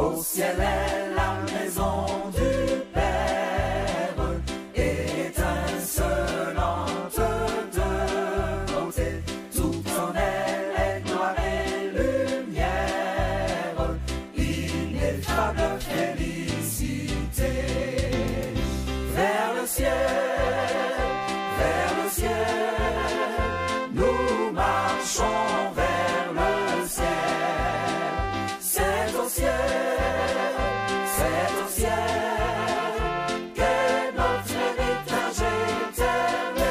Au ciel est la maison du Père, étincelante de beauté, tout en elle est gloire et lumière, ineffable félicité. Vers le ciel, nous marchons vers le ciel. C'est au ciel qu'est notre héritage éternel.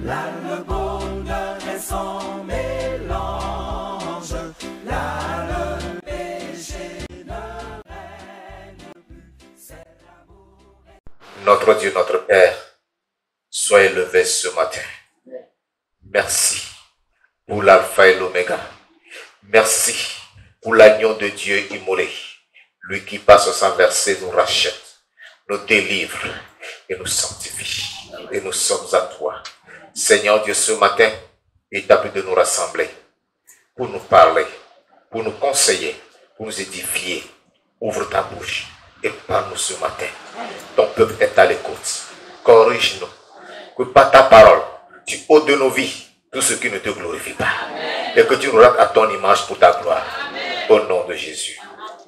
Là le bonheur est sans mélange, là le péché ne règne plus, c'est l'amour. Notre Dieu, notre Père, sois élevé ce matin. Merci pour l'alpha et l'oméga. Merci pour l'agneau de Dieu immolé. Lui qui passe sans verser nous rachète, nous délivre et nous sanctifie. Et nous sommes à toi. Seigneur Dieu, ce matin, il t'a plu de nous rassembler pour nous parler, pour nous conseiller, pour nous édifier. Ouvre ta bouche et parle-nous ce matin. Ton peuple est à l'écoute. Corrige-nous. Que par ta parole, tu ôtes de nos vies tout ce qui ne te glorifie pas. Et que tu nous rendes à ton image pour ta gloire. Au nom de Jésus.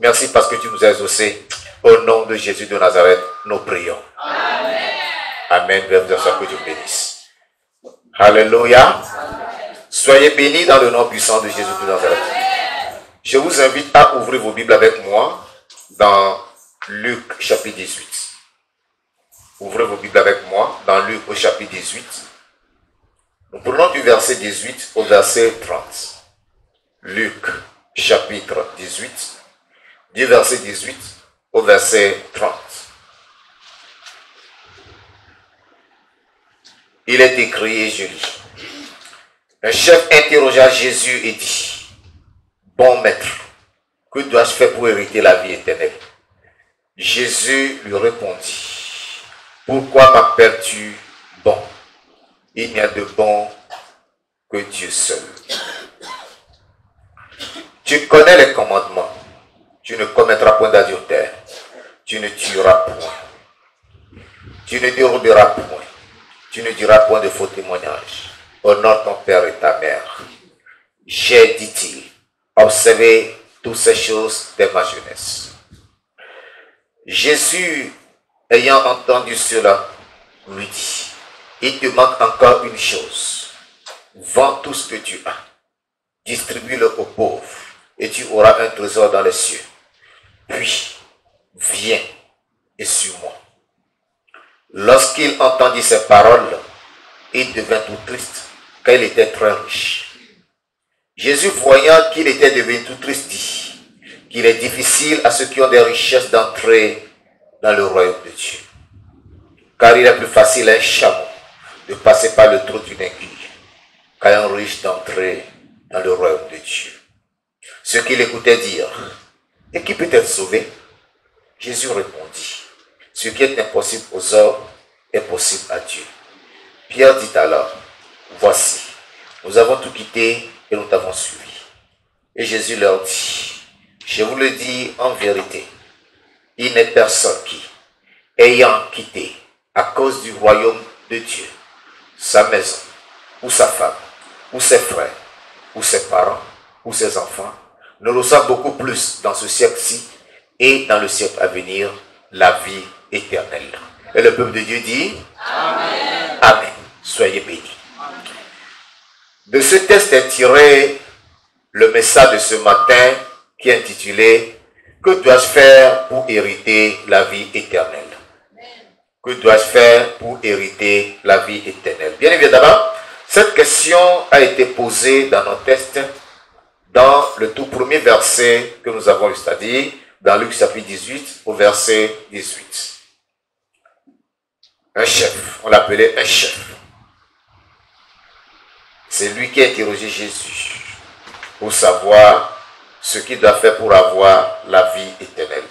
Merci parce que tu nous as exaucés. Au nom de Jésus de Nazareth, nous prions. Amen. Amen. Que Dieu bénisse. Alléluia. Soyez bénis dans le nom puissant de Jésus de Nazareth. Je vous invite à ouvrir vos Bibles avec moi dans Luc chapitre 18. Ouvrez vos Bibles avec moi dans Luc au chapitre 18. Nous prenons du verset 18 au verset 30. Luc chapitre 18, du verset 18 au verset 30. Il est écrit et je lis. Un chef interrogea Jésus et dit, « Bon maître, que dois-je faire pour hériter la vie éternelle ?» Jésus lui répondit, « Pourquoi m'appelles-tu bon? Il n'y a de bon que Dieu seul. Tu connais les commandements. Tu ne commettras point d'adultère. Tu ne tueras point. Tu ne déroberas point. Tu ne diras point de faux témoignages. Honore ton père et ta mère. J'ai, dit-il, observé toutes ces choses dès ma jeunesse. » Jésus, ayant entendu cela, lui dit, « Il te manque encore une chose. Vends tout ce que tu as. Distribue-le aux pauvres et tu auras un trésor dans les cieux. Puis, viens et suis-moi. » Lorsqu'il entendit ces paroles, il devint tout triste, car il était très riche. Jésus, voyant qu'il était devenu tout triste, dit qu'il est difficile à ceux qui ont des richesses d'entrer dans le royaume de Dieu. Car il est plus facile à un chameau de passer par le trou d'une aiguille qu'à un riche d'entrer dans le royaume de Dieu. Ceux qui l'écoutaient dire, « Et qui peut être sauvé ?» Jésus répondit, « Ce qui est impossible aux hommes est possible à Dieu. » Pierre dit alors, « Voici, nous avons tout quitté et nous t'avons suivi. » Et Jésus leur dit, « Je vous le dis en vérité, il n'est personne qui, ayant quitté à cause du royaume de Dieu, sa maison, ou sa femme, ou ses frères, ou ses parents, ou ses enfants, ne reçoit beaucoup plus dans ce siècle-ci et dans le siècle à venir la vie éternelle. » Et le peuple de Dieu dit, Amen. Amen. Soyez bénis. De ce texte est tiré le message de ce matin qui est intitulé « Que dois-je faire pour hériter la vie éternelle ?» Que dois-je faire pour hériter la vie éternelle? Bien évidemment, cette question a été posée dans nos textes dans le tout premier verset que nous avons lu, c'est-à-dire dans Luc chapitre 18 au verset 18. Un chef, on l'appelait un chef. C'est lui qui a interrogé Jésus pour savoir ce qu'il doit faire pour avoir la vie éternelle.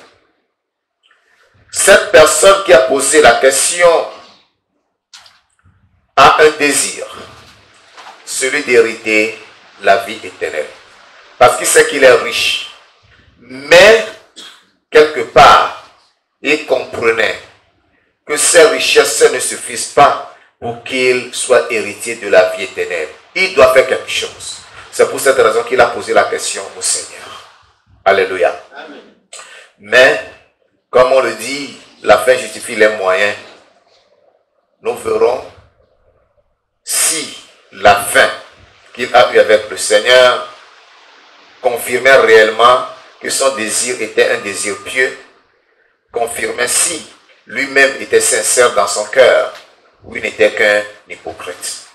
Cette personne qui a posé la question a un désir, celui d'hériter la vie éternelle. Parce qu'il sait qu'il est riche. Mais comprenait que ces richesses ne suffisent pas pour qu'il soit héritier de la vie éternelle. Il doit faire quelque chose. C'est pour cette raison qu'il a posé la question au Seigneur. Alléluia. Amen. Mais, comme on le dit, la fin justifie les moyens. Nous verrons si la fin qu'il a eue avec le Seigneur confirmait réellement que son désir était un désir pieux, confirmait si lui-même était sincère dans son cœur ou il n'était qu'un hypocrite.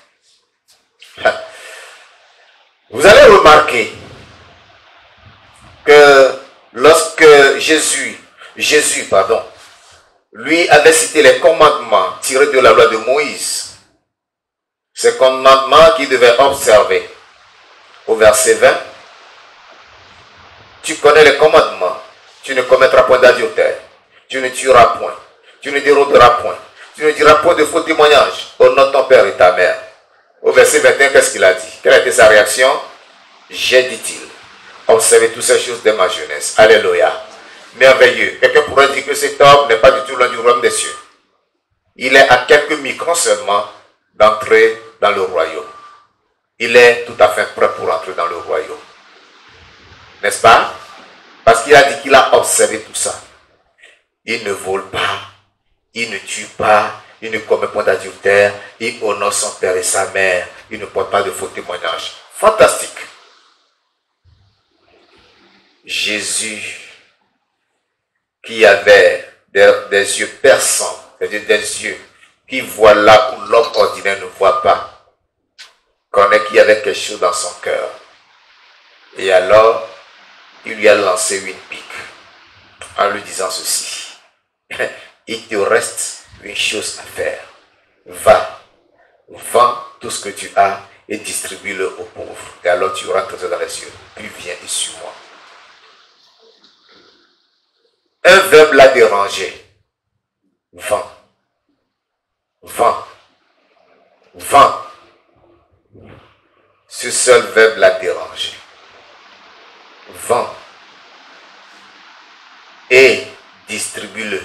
Vous allez remarquer que lorsque Jésus, lui avait cité les commandements tirés de la loi de Moïse, ces commandements qu'il devait observer. Au verset 20, tu connais les commandements. Tu ne commettras point d'adultère. Tu ne tueras point. Tu ne déroberas point. Tu ne diras point de faux témoignages au nom de ton père et ta mère. Au verset 21, qu'est-ce qu'il a dit? Quelle a été sa réaction? J'ai, dit-il, observé toutes ces choses dès ma jeunesse. Alléluia. Merveilleux. Quelqu'un pourrait dire que cet homme n'est pas du tout loin du royaume des cieux. Il est à quelques microns seulement d'entrer dans le royaume. Il est tout à fait prêt pour entrer dans le royaume. N'est-ce pas? Parce qu'il a dit qu'il a observé tout ça. Il ne vole pas, il ne tue pas, il ne commet point d'adultère, il honore son père et sa mère, il ne porte pas de faux témoignages. Fantastique. Jésus, qui avait des yeux perçants, c'est-à-dire des yeux qui voient là où l'homme ordinaire ne voit pas, connaît qu'il y avait quelque chose dans son cœur. Et alors, il lui a lancé une pique en lui disant ceci. Il te reste une chose à faire. Va, vends tout ce que tu as et distribue-le aux pauvres. Et alors tu auras trésor dans les cieux. Puis viens et suis-moi. Un verbe l'a dérangé. Vends. Vends. Vends. Ce seul verbe l'a dérangé. Vends. Et distribue-le.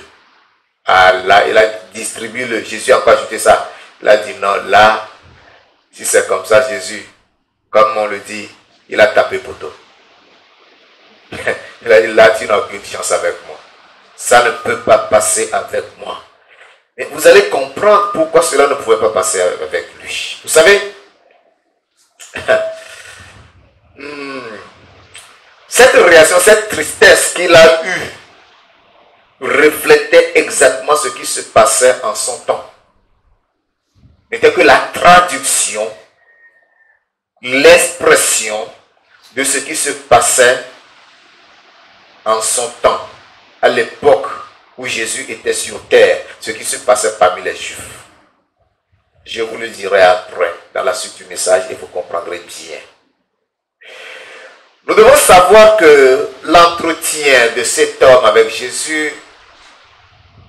Ah là, il a distribué-le. Jésus a encore ajouté ça. Il a dit non, là, si c'est comme ça, Jésus, comme on le dit, il a tapé poteau. Il a dit là, tu n'as aucune chance avec moi. Ça ne peut pas passer avec moi. Et vous allez comprendre pourquoi cela ne pouvait pas passer avec lui. Vous savez, cette réaction, cette tristesse qu'il a eue reflétait exactement ce qui se passait en son temps. N'était que la traduction, l'expression de ce qui se passait en son temps, à l'époque où Jésus était sur terre, ce qui se passait parmi les Juifs. Je vous le dirai après, dans la suite du message, et vous comprendrez bien. Nous devons savoir que l'entretien de cet homme avec Jésus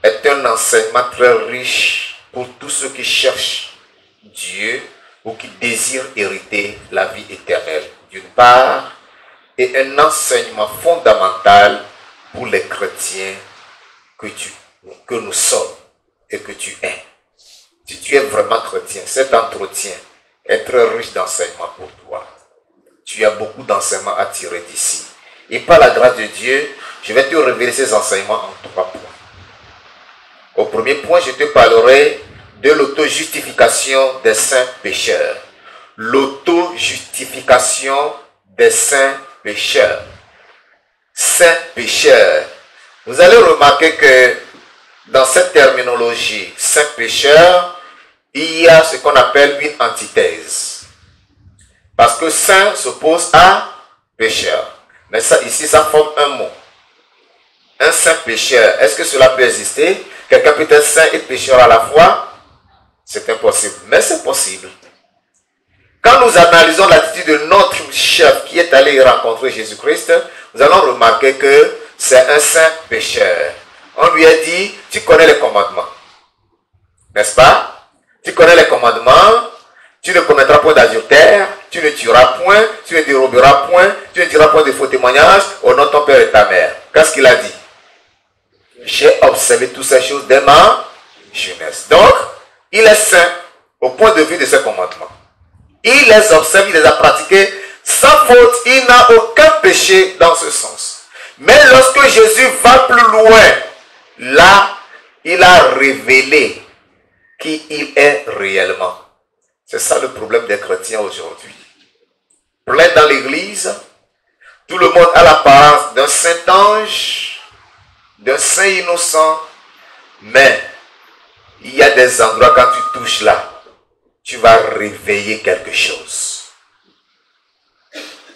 est un enseignement très riche pour tous ceux qui cherchent Dieu ou qui désirent hériter la vie éternelle, d'une part, et un enseignement fondamental pour les chrétiens que nous sommes et que tu es. Si tu es vraiment chrétien, cet entretien est très riche d'enseignements pour toi. Tu as beaucoup d'enseignements à tirer d'ici. Et par la grâce de Dieu, je vais te révéler ces enseignements en 3 points. Au premier point, je te parlerai de l'auto-justification des saints pécheurs. L'auto-justification des saints pécheurs. Saints pécheurs. Vous allez remarquer que dans cette terminologie, saint pécheur, il y a ce qu'on appelle une antithèse. Parce que saint s'oppose à pécheur. Mais ça, ici, ça forme un mot. Un saint pécheur, est-ce que cela peut exister? Quelqu'un peut être saint et pécheur à la fois? C'est impossible. Mais c'est possible. Quand nous analysons l'attitude de notre chef qui est allé rencontrer Jésus-Christ, nous allons remarquer que c'est un saint pécheur. On lui a dit, tu connais les commandements. N'est-ce pas? Tu connais les commandements. Tu ne commettras point d'adultère. Tu ne tueras point. Tu ne déroberas point. Tu ne diras point de faux témoignages au nom de ton père et ta mère. Qu'est-ce qu'il a dit? J'ai observé toutes ces choses dès ma jeunesse. Donc, il est saint au point de vue de ses commandements. Il les observe, il les a pratiqués sans faute. Il n'a aucun péché dans ce sens. Mais lorsque Jésus va plus loin, là, il a révélé qui il est réellement. C'est ça le problème des chrétiens aujourd'hui. Plein dans l'église, tout le monde a l'apparence d'un saint ange, d'un saint innocent, mais il y a des endroits quand tu touches là, tu vas réveiller quelque chose.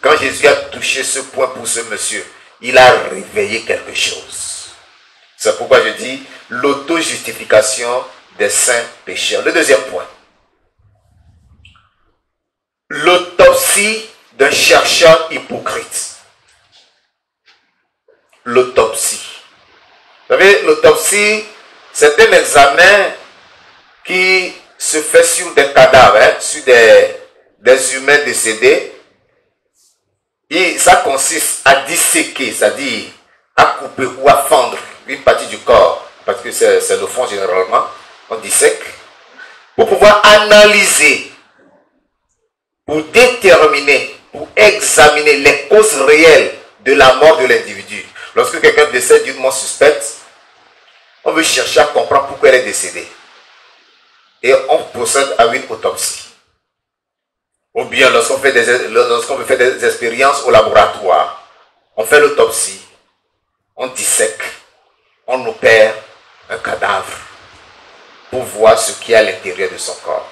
Quand Jésus a touché ce point pour ce monsieur, il a réveillé quelque chose. C'est pourquoi je dis l'auto-justification des saints pécheurs. Le deuxième point. L'autopsie d'un chercheur hypocrite. L'autopsie. Vous savez, l'autopsie, c'est un examen qui se fait sur des cadavres, sur des humains décédés. Et ça consiste à disséquer, c'est-à-dire à couper ou à fendre une partie du corps, parce que c'est le fond généralement, on dissèque, pour pouvoir analyser, pour déterminer, pour examiner les causes réelles de la mort de l'individu. Lorsque quelqu'un décède d'une mort suspecte, on veut chercher à comprendre pourquoi elle est décédée. Et on procède à une autopsie. Ou bien lorsqu'on veut faire des expériences au laboratoire, on fait l'autopsie, on dissèque, on opère un cadavre pour voir ce qu'il y a à l'intérieur de son corps.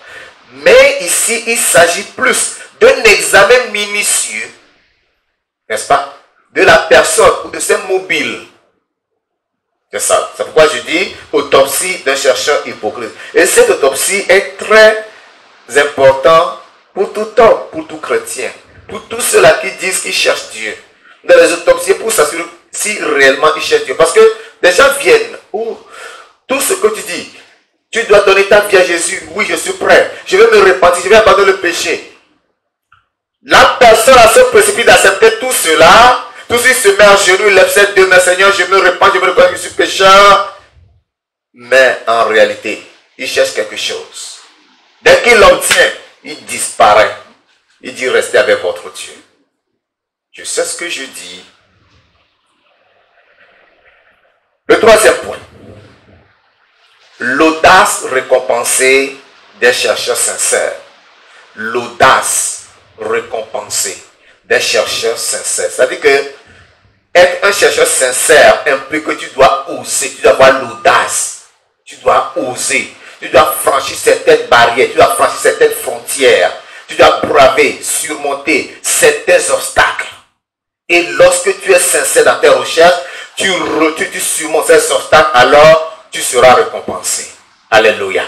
Mais ici, il s'agit plus d'un examen minutieux, n'est-ce pas, de la personne ou de ses mobiles. C'est ça. C'est pourquoi je dis autopsie d'un chercheur hypocrite. Et cette autopsie est très importante pour tout homme, pour tout chrétien, pour tous ceux-là qui disent qu'ils cherchent Dieu. Dans les autopsies, pour s'assurer si réellement ils cherchent Dieu. Parce que des gens viennent où tout ce que tu dis, tu dois donner ta vie à Jésus. Oui, je suis prêt. Je vais me repentir, je vais abandonner le péché. La personne se précipite d'accepter tout cela. Tout ce qui se met à genoux, il lève ses deux mains, Seigneur, je me repens, je me reconnais que je suis pécheur. Mais en réalité, il cherche quelque chose. Dès qu'il l'obtient, il disparaît. Il dit, restez avec votre Dieu. Je sais ce que je dis. Le troisième point. L'audace récompensée des chercheurs sincères. L'audace récompensée des chercheurs sincères. C'est-à-dire que être un chercheur sincère implique que tu dois oser, tu dois avoir l'audace. Tu dois oser. Tu dois franchir certaines barrières, tu dois franchir certaines frontières. Tu dois braver, surmonter certains obstacles. Et lorsque tu es sincère dans tes recherches, tu surmontes ces obstacles, alors tu seras récompensé. Alléluia.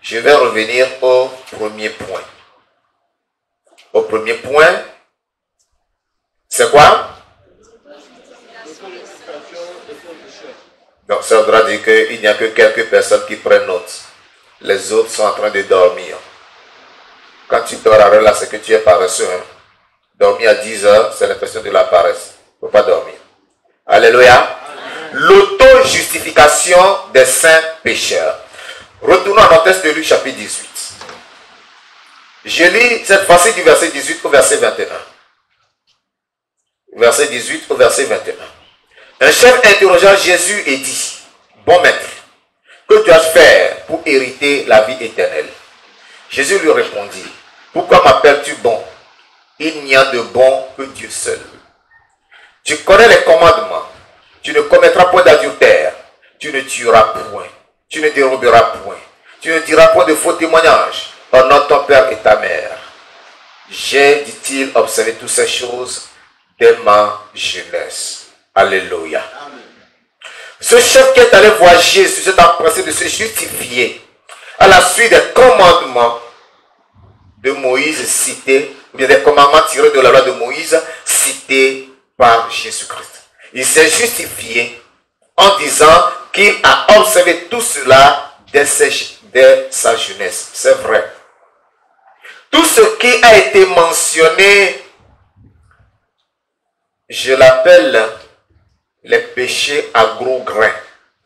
Je vais revenir au premier point. Au premier point, c'est quoi? Donc ça voudra dire qu'il n'y a que quelques personnes qui prennent note. Les autres sont en train de dormir. Quand tu dors à là, c'est que tu es paresseux. Hein? Dormir à 10 heures, c'est l'impression de la paresse. Il ne faut pas dormir. Alléluia. L'auto-justification des saints pécheurs. Retournons à notre texte de Luc chapitre 18. Je lis cette fois-ci du verset 18 au verset 21. Verset 18 au verset 21. Un chef interrogea Jésus et dit, bon maître, que dois-je faire pour hériter la vie éternelle? Jésus lui répondit, pourquoi m'appelles-tu bon? Il n'y a de bon que Dieu seul. Tu connais les commandements. Tu ne commettras point d'adultère. Tu ne tueras point. Tu ne déroberas point. Tu ne diras point de faux témoignages. Honore ton père et ta mère. J'ai, dit-il, observé toutes ces choses dès ma jeunesse. Alléluia. Ce chef qui est allé voir Jésus s'est empressé de se justifier à la suite des commandements de Moïse cités, ou bien des commandements tirés de la loi de Moïse cités par Jésus-Christ. Il s'est justifié en disant qu'il a observé tout cela dès sa jeunesse. C'est vrai. Tout ce qui a été mentionné, je l'appelle les péchés à gros grains.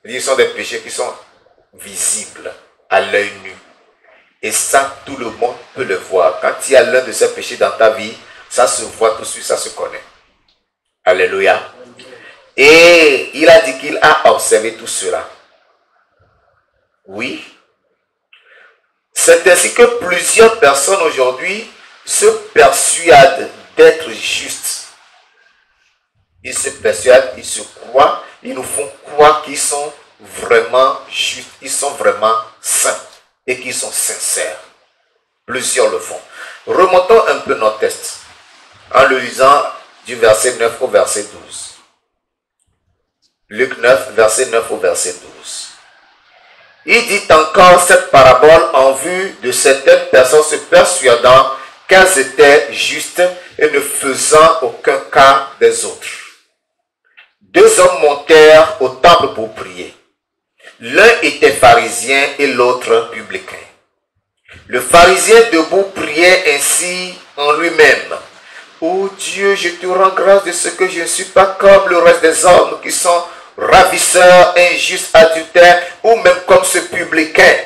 Ils sont des péchés qui sont visibles à l'œil nu. Et ça, tout le monde peut le voir. Quand il y a l'un de ces péchés dans ta vie, ça se voit tout de suite, ça se connaît. Alléluia. Et il a dit qu'il a observé tout cela. Oui. C'est ainsi que plusieurs personnes aujourd'hui se persuadent d'être justes. Ils se persuadent, ils se croient, ils nous font croire qu'ils sont vraiment justes, ils sont vraiment saints et qu'ils sont sincères. Plusieurs le font. Remontons un peu notre texte en le lisant du verset 9 au verset 12. Luc 9, verset 9 au verset 12. Il dit encore cette parabole en vue de certaines personnes se persuadant qu'elles étaient justes et ne faisant aucun cas des autres. Deux hommes montèrent au temple pour prier. L'un était pharisien et l'autre publicain. Le pharisien debout priait ainsi en lui-même. « Ô Dieu, je te rends grâce de ce que je ne suis pas comme le reste des hommes qui sont ravisseurs, injustes, adultères ou même comme ce publicain.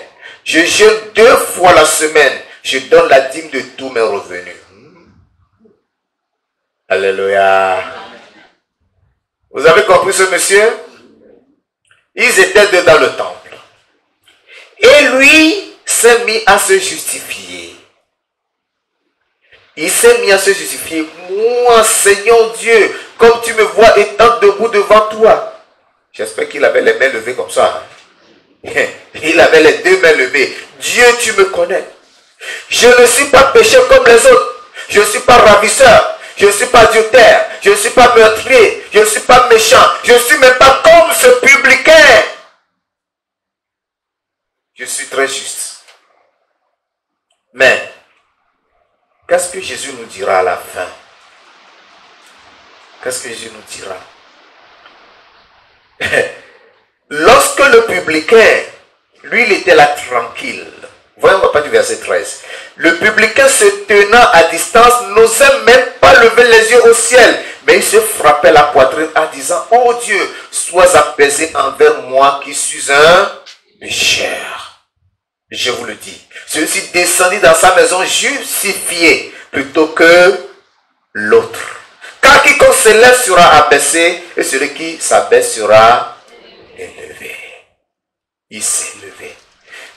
Je jeûne 2 fois la semaine. Je donne la dîme de tous mes revenus. » Alléluia. Vous avez compris ce monsieur? Ils étaient deux dans le temple. Et lui s'est mis à se justifier. Il s'est mis à se justifier. Moi, Seigneur Dieu, comme tu me vois étant debout devant toi. J'espère qu'il avait les mains levées comme ça. Il avait les 2 mains levées. Dieu, tu me connais. Je ne suis pas pécheur comme les autres. Je ne suis pas ravisseur. Je ne suis pas adultère. Je ne suis pas meurtrier. Je ne suis pas méchant. Je ne suis même pas comme ce publicain. Je suis très juste. Mais, qu'est-ce que Jésus nous dira à la fin? Qu'est-ce que Jésus nous dira? Lorsque le publicain, lui, il était là tranquille. Voyons à partir du verset 13. Le publicain se tenant à distance n'osait même pas lever les yeux au ciel, mais il se frappait la poitrine en disant: oh Dieu, sois apaisé envers moi qui suis un pécheur. Je vous le dis, celui-ci descendit dans sa maison justifié plutôt que l'autre. Car quiconque s'élève sera abaissé et celui qui s'abaisse sera élevé. Il s'est élevé.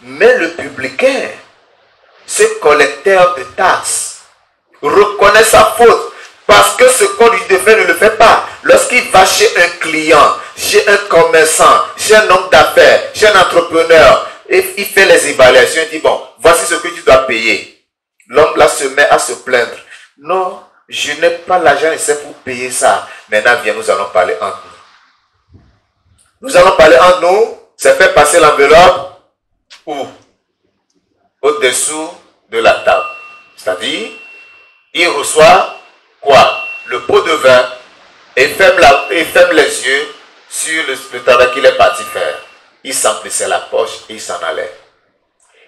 Mais le publicain, ce collecteur de taxes, reconnaît sa faute parce que ce qu'on lui devait ne le fait pas. Lorsqu'il va chez un client, chez un commerçant, chez un homme d'affaires, chez un entrepreneur, et il fait les évaluations, il dit: bon, voici ce que tu dois payer. L'homme là se met à se plaindre. Non, je n'ai pas l'argent nécessaire pour payer ça. Maintenant, viens, nous allons parler entre nous. Nous allons parler entre nous, c'est faire passer l'enveloppe où? Au-dessous de la table. C'est-à-dire, il reçoit quoi? Le pot de vin et ferme les yeux sur le travail qu'il est parti faire. Il s'emplissait la poche et il s'en allait.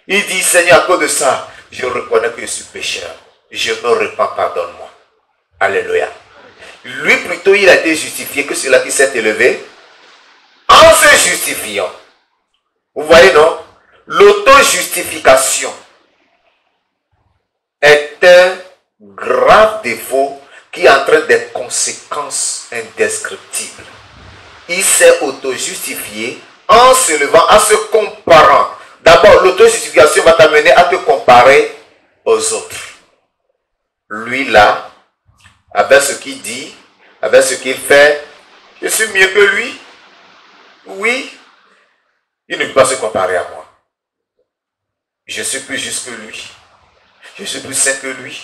Il dit: Seigneur, à cause de ça, je reconnais que je suis pécheur. Je me repens, pardonne-moi. Alléluia. Lui, plutôt, il a été justifié que celui-là qui s'est élevé en se justifiant. Vous voyez, non? L'auto-justification est un grave défaut qui entraîne des conséquences indescriptibles. Il s'est auto-justifié en se levant, en se comparant. D'abord, l'auto-justification va t'amener à te comparer aux autres. Lui là, avec ce qu'il dit, avec ce qu'il fait, je suis mieux que lui. Oui, il ne peut pas se comparer à moi. Je suis plus juste que lui. Je suis plus saint que lui.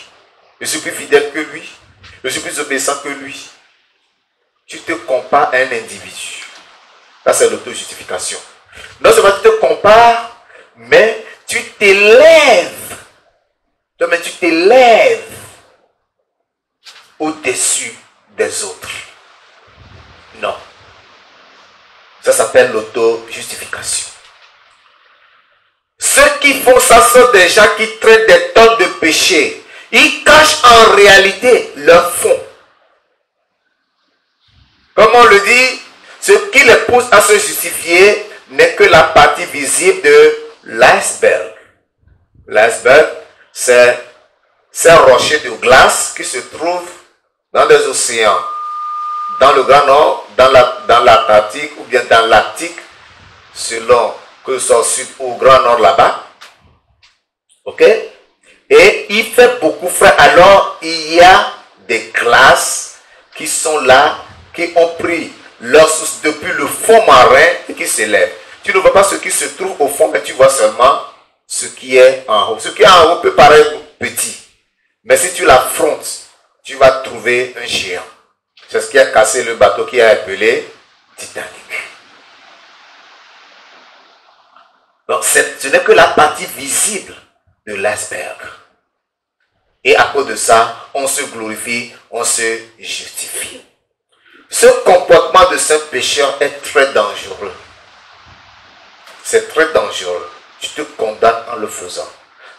Je suis plus fidèle que lui. Je suis plus obéissant que lui. Tu te compares à un individu. Ça, c'est l'auto-justification. Non seulement tu te compares, mais tu t'élèves. Non, mais tu t'élèves au-dessus des autres. Non. Ça s'appelle l'auto-justification. Ceux qui font ça sont des gens qui traitent des tonnes de péchés. Ils cachent en réalité leur fond. Comme on le dit, Ce qui les pousse à se justifier n'est que la partie visible de l'iceberg. L'iceberg, c'est un rocher de glace qui se trouve dans des océans, dans le Grand Nord, dans l'Atlantique ou bien dans l'Arctique, selon que ce soit au sud ou au Grand Nord là-bas. Ok? Et il fait beaucoup frais. Alors, il y a des glaces qui sont là, qui ont pris leur source depuis le fond marin et qui s'élèvent. Tu ne vois pas ce qui se trouve au fond, mais tu vois seulement ce qui est en haut. Ce qui est en haut peut paraître petit. Mais si tu l'affrontes, tu vas trouver un géant. C'est ce qui a cassé le bateau qui a appelé Titanic. Donc, ce n'est que la partie visible de l'iceberg. Et à cause de ça, on se glorifie, on se justifie. Ce comportement de saint pécheur est très dangereux. C'est très dangereux. Tu te condamnes en le faisant.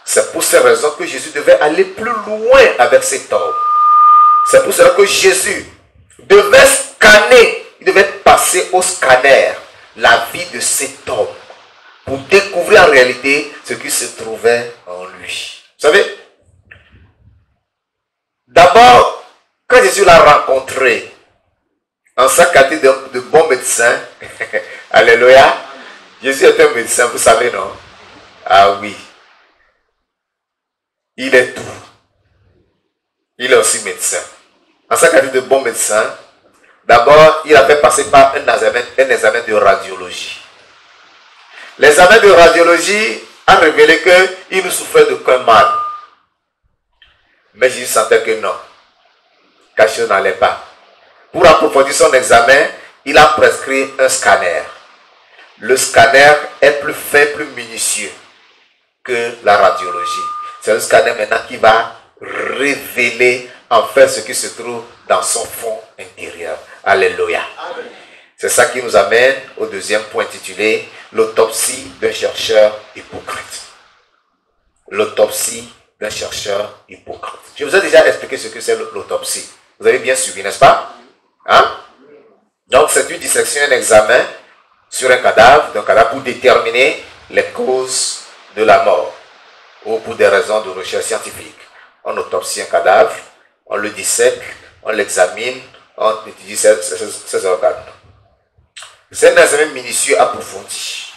C'est pour ces raisons que Jésus devait aller plus loin avec cet homme. C'est pour cela que Jésus devait scanner, il devait passer au scanner la vie de cet homme pour découvrir en réalité ce qui se trouvait en lui. Vous savez, d'abord, quand Jésus l'a rencontré en sa qualité de bon médecin, alléluia, Jésus est un médecin, vous savez, non? Ah oui. Il est tout. Il est aussi médecin. En sa qualité de bon médecin, d'abord, il a fait passer par un examen de radiologie. L'examen de radiologie a révélé qu'il ne souffrait d'aucun mal. Mais Jésus sentait que non. Quelque chose n'allait pas. Pour approfondir son examen, il a prescrit un scanner. Le scanner est plus fin, plus minutieux que la radiologie. C'est le scanner maintenant qui va révéler en fait ce qui se trouve dans son fond intérieur. Alléluia. C'est ça qui nous amène au deuxième point intitulé l'autopsie d'un chercheur hypocrite. L'autopsie d'un chercheur hypocrite. Je vous ai déjà expliqué ce que c'est l'autopsie. Vous avez bien suivi, n'est-ce pas? Hein? Donc c'est une dissection, un examen sur un cadavre pour déterminer les causes de la mort ou pour des raisons de recherche scientifique. On autopsie un cadavre, on le dissèque, on l'examine, on étudie ses organes. C'est un examen minutieux approfondi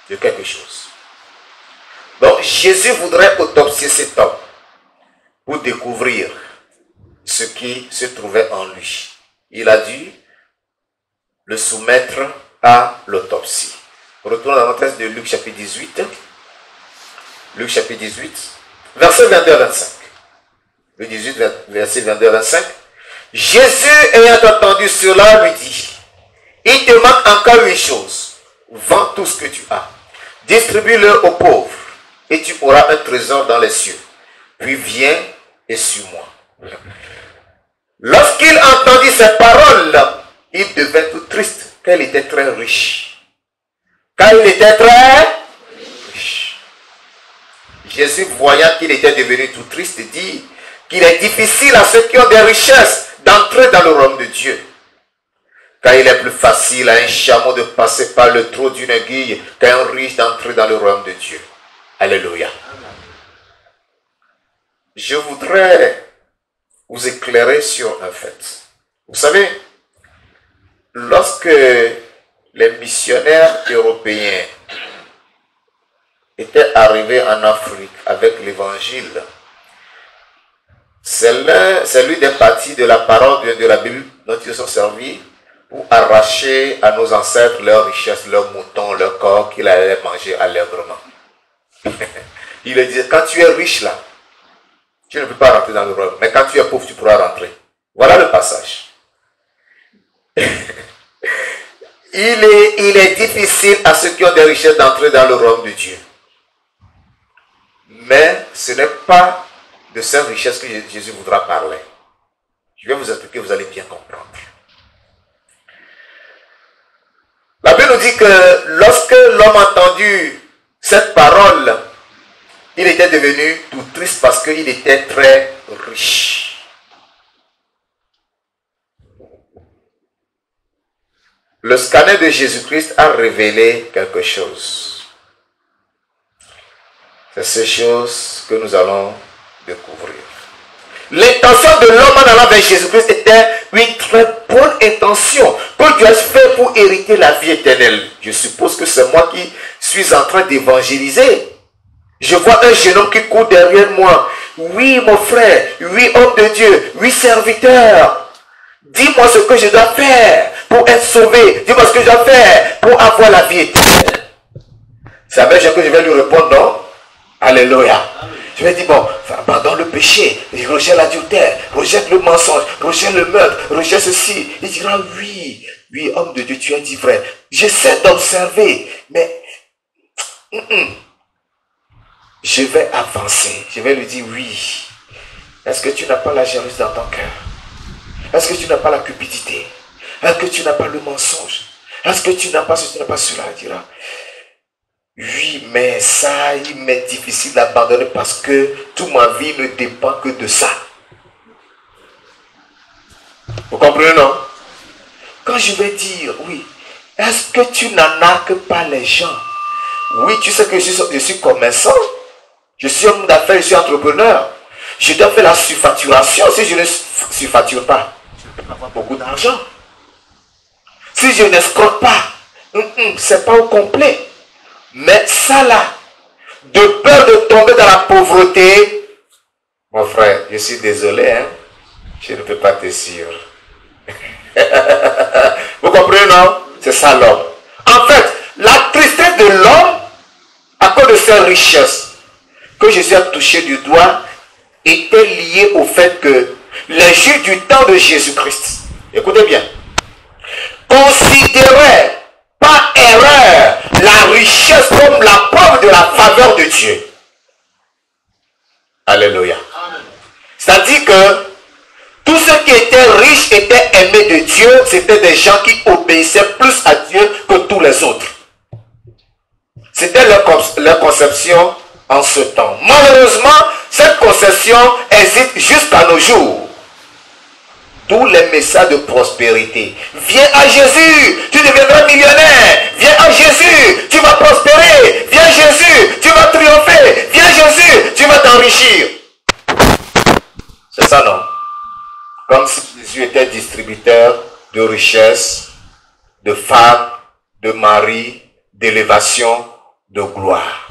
de quelque chose. Donc Jésus voudrait autopsier cet homme pour découvrir ce qui se trouvait en lui. Il a dû le soumettre à l'autopsie. Retournons dans notre texte de Luc chapitre 18. Luc chapitre 18, verset 22 à 25. Luc 18, verset 22 à 25. Jésus ayant entendu cela lui dit, il te manque encore une chose. Vends tout ce que tu as. Distribue-le aux pauvres et tu auras un trésor dans les cieux. Puis viens et suis-moi. Lorsqu'il entendit ces paroles, il devint tout triste, car il était très riche. Car il était très riche. Jésus, voyant qu'il était devenu tout triste, dit qu'il est difficile à ceux qui ont des richesses d'entrer dans le royaume de Dieu. Car il est plus facile à un chameau de passer par le trou d'une aiguille qu'à un riche d'entrer dans le royaume de Dieu. Alléluia. Je voudrais vous éclairer sur un fait. Vous savez, lorsque les missionnaires européens étaient arrivés en Afrique avec l'évangile, c'est lui des parties de la parole de la Bible dont ils se sont servis pour arracher à nos ancêtres leurs richesses, leurs moutons, leurs corps qu'ils allaient manger allègrement. Il leur disait, quand tu es riche là, tu ne peux pas rentrer dans le royaume. Mais quand tu es pauvre, tu pourras rentrer. Voilà le passage. Il est difficile à ceux qui ont des richesses d'entrer dans le royaume de Dieu. Mais ce n'est pas de cette richesse que Jésus voudra parler. Je vais vous expliquer, vous allez bien comprendre. La Bible nous dit que lorsque l'homme a entendu cette parole, il était devenu tout triste parce qu'il était très riche. le scanner de Jésus-Christ a révélé quelque chose. C'est ces choses que nous allons découvrir. L'intention de l'homme en allant vers Jésus-Christ était une très bonne intention. Que Dieu a fait pour hériter la vie éternelle. Je suppose que c'est moi qui suis en train d'évangéliser. Je vois un jeune homme qui court derrière moi. Oui, mon frère. Oui, homme de Dieu. Oui, serviteur. Dis-moi ce que je dois faire pour être sauvé. Dis-moi ce que je dois faire pour avoir la vie éternelle. C'est avec Jean que je vais lui répondre, non? Alléluia. Je vais dire, bon, abandonne le péché, rejette l'adultère, rejette le mensonge, rejette le meurtre, rejette ceci. Il dira, oui, oui, homme de Dieu, tu as dit vrai. J'essaie d'observer, mais je vais avancer. Je vais lui dire, oui. Est-ce que tu n'as pas la jalousie dans ton cœur? Est-ce que tu n'as pas la cupidité? Est-ce que tu n'as pas le mensonge? Est-ce que tu n'as pas ceci, tu n'as pas cela? Il dira, oui, mais ça, il m'est difficile d'abandonner parce que toute ma vie ne dépend que de ça. Vous comprenez, non? Quand je vais dire, oui, est-ce que tu n'en arques pas les gens? Oui, tu sais que je suis commerçant, je suis homme d'affaires, je suis entrepreneur. Je dois faire la surfacturation. Si je ne surfacture pas, je ne peux pas avoir beaucoup d'argent. Si je n'escroque pas, c'est pas au complet. Mais ça là, de peur de tomber dans la pauvreté, mon frère, je suis désolé, hein, je ne peux pas te suivre. Vous comprenez, non? C'est ça l'homme. En fait, la tristesse de l'homme, à cause de ses richesses, que Jésus a touché du doigt, était liée au fait que les Juifs du temps de Jésus-Christ, écoutez bien, considéraient par erreur la richesse comme la preuve de la faveur de Dieu. Alléluia. C'est-à-dire que tous ceux qui étaient riches étaient aimés de Dieu, c'était des gens qui obéissaient plus à Dieu que tous les autres. C'était leur conception en ce temps. Malheureusement, cette conception existe jusqu'à nos jours. D'où les messages de prospérité. Viens à Jésus, tu deviendras millionnaire. Viens à Jésus, tu vas prospérer. Viens à Jésus, tu vas triompher. Viens à Jésus, tu vas t'enrichir. C'est ça, non? Comme si Jésus était distributeur de richesses, de femmes, de maris, d'élévation, de gloire.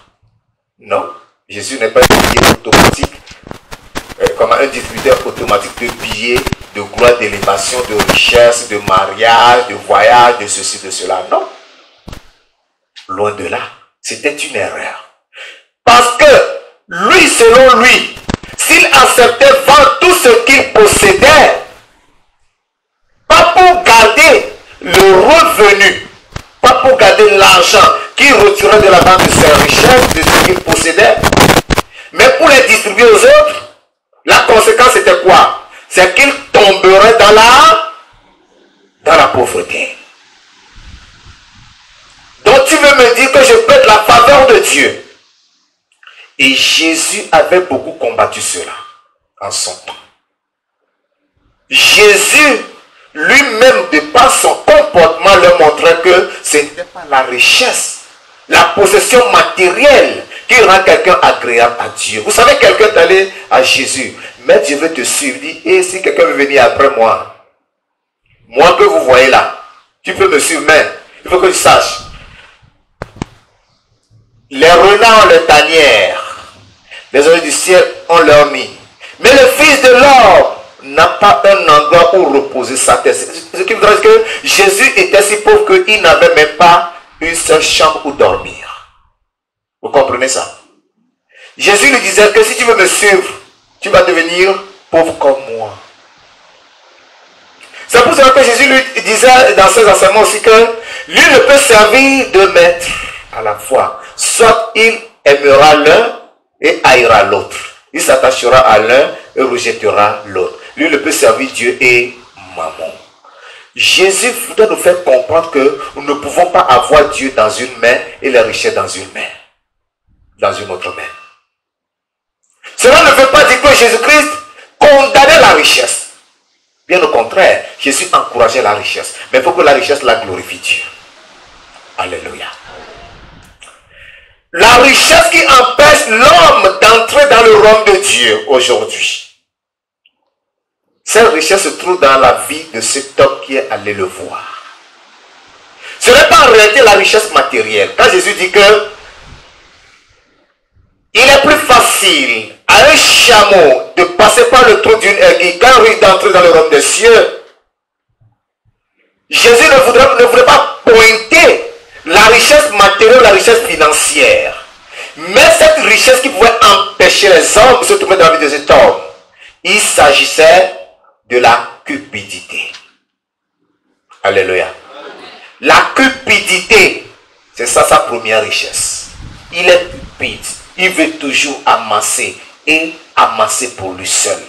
Non, Jésus n'est pas un billet automatique, comme un distributeur automatique de billets, de gloire, d'élévation, de richesse, de mariage, de voyage, de ceci, de cela. Non. Loin de là. C'était une erreur. Parce que lui, selon lui, s'il acceptait vendre tout ce qu'il possédait, pas pour garder le revenu, pas pour garder l'argent qu'il retirait de la vente de ses richesses, de ce qu'il possédait, mais pour les distribuer aux autres, la conséquence était quoi? C'est qu'il tomberait dans la pauvreté. Donc tu veux me dire que je peux être la faveur de Dieu? Et Jésus avait beaucoup combattu cela en son temps. Jésus lui-même, de par son comportement, leur montrait que ce n'était pas la richesse, la possession matérielle qui rend quelqu'un agréable à Dieu. Vous savez, quelqu'un est allé à Jésus, mais Dieu veut te suivre. Il dit, et si quelqu'un veut venir après moi, moi que vous voyez là, tu peux me suivre, mais il faut que tu saches. Les renards ont leur tanière, les oiseaux du ciel ont leur nid. Mais le Fils de l'homme n'a pas un endroit où reposer sa tête. Ce qui veut dire que Jésus était si pauvre qu'il n'avait même pas une seule chambre où dormir. Vous comprenez ça? Jésus lui disait que si tu veux me suivre, tu vas devenir pauvre comme moi. C'est pour cela que Jésus lui disait dans ses enseignements aussi que lui ne peut servir de maître à la fois. Soit il aimera l'un et haïra l'autre. Il s'attachera à l'un et rejettera l'autre. Lui ne peut servir Dieu et maman. Jésus doit nous faire comprendre que nous ne pouvons pas avoir Dieu dans une main et les richesses dans une main. Dans une autre main. Cela ne veut pas dire que Jésus-Christ condamnait la richesse. Bien au contraire, Jésus encourageait la richesse. Mais il faut que la richesse la glorifie Dieu. Alléluia. La richesse qui empêche l'homme d'entrer dans le royaume de Dieu aujourd'hui. Cette richesse se trouve dans la vie de cet homme qui est allé le voir. Ce n'est pas en réalité la richesse matérielle. Quand Jésus dit que il est plus facile à un chameau de passer par le trou d'une aiguille qu'un riche d'entrer dans le royaume des cieux, Jésus ne voudrait pas pointer la richesse matérielle, la richesse financière. Mais cette richesse qui pouvait empêcher les hommes de se trouver dans la vie de cet homme, il s'agissait de la cupidité. Alléluia. La cupidité, c'est ça sa première richesse. Il est cupide. Il veut toujours amasser et amasser pour lui seul.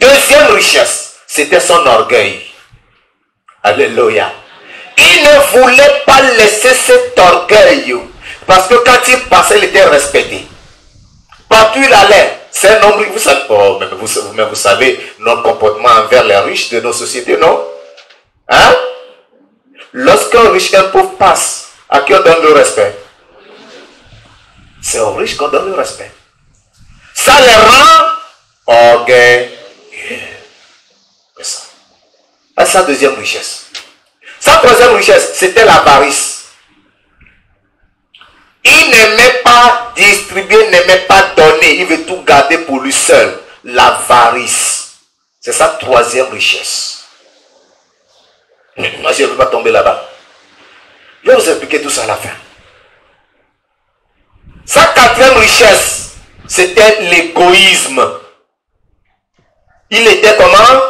Deuxième richesse, c'était son orgueil. Alléluia. Il ne voulait pas laisser cet orgueil. Parce que quand il passait, il était respecté. Partout il allait. C'est un homme, vous savez, oh, mais vous savez, notre comportement envers les riches de nos sociétés, non? Hein? Lorsqu'un riche et un pauvre passe, à qui on donne le respect? C'est aux riches qu'on donne le respect. Ça les rend orgueilleux. C'est ça. C'est sa deuxième richesse. Sa troisième richesse, c'était l'avarice. Il n'aimait pas distribuer, n'aimait pas donner. Il veut tout garder pour lui seul. L'avarice. C'est sa troisième richesse. Moi, je ne veux pas tomber là-bas. Je vais vous expliquer tout ça à la fin. Sa quatrième richesse, c'était l'égoïsme. Il était comment?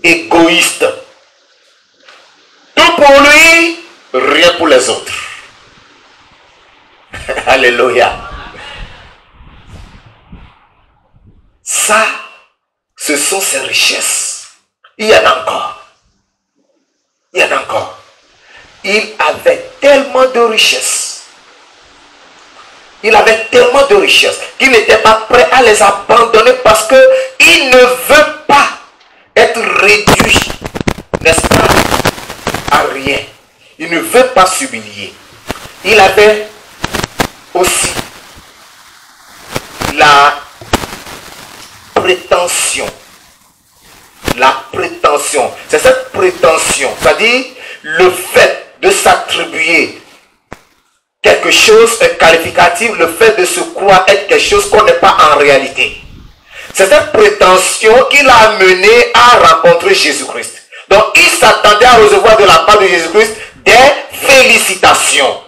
Égoïste. Tout pour lui, rien pour les autres. Alléluia. Ça, ce sont ses richesses. Il y en a encore. Il y en a encore. Il avait tellement de richesses. Il avait tellement de richesses qu'il n'était pas prêt à les abandonner parce qu'il ne veut pas être réduit, n'est-ce pas, à rien. Il ne veut pas s'humilier. Il avait aussi la prétention. La prétention. C'est cette prétention, c'est-à-dire le fait de s'attribuer quelque chose, un qualificatif, le fait de se croire être quelque chose qu'on n'est pas en réalité. C'est cette prétention qui l'a amené à rencontrer Jésus-Christ. Donc il s'attendait à recevoir de la part de Jésus-Christ des félicitations.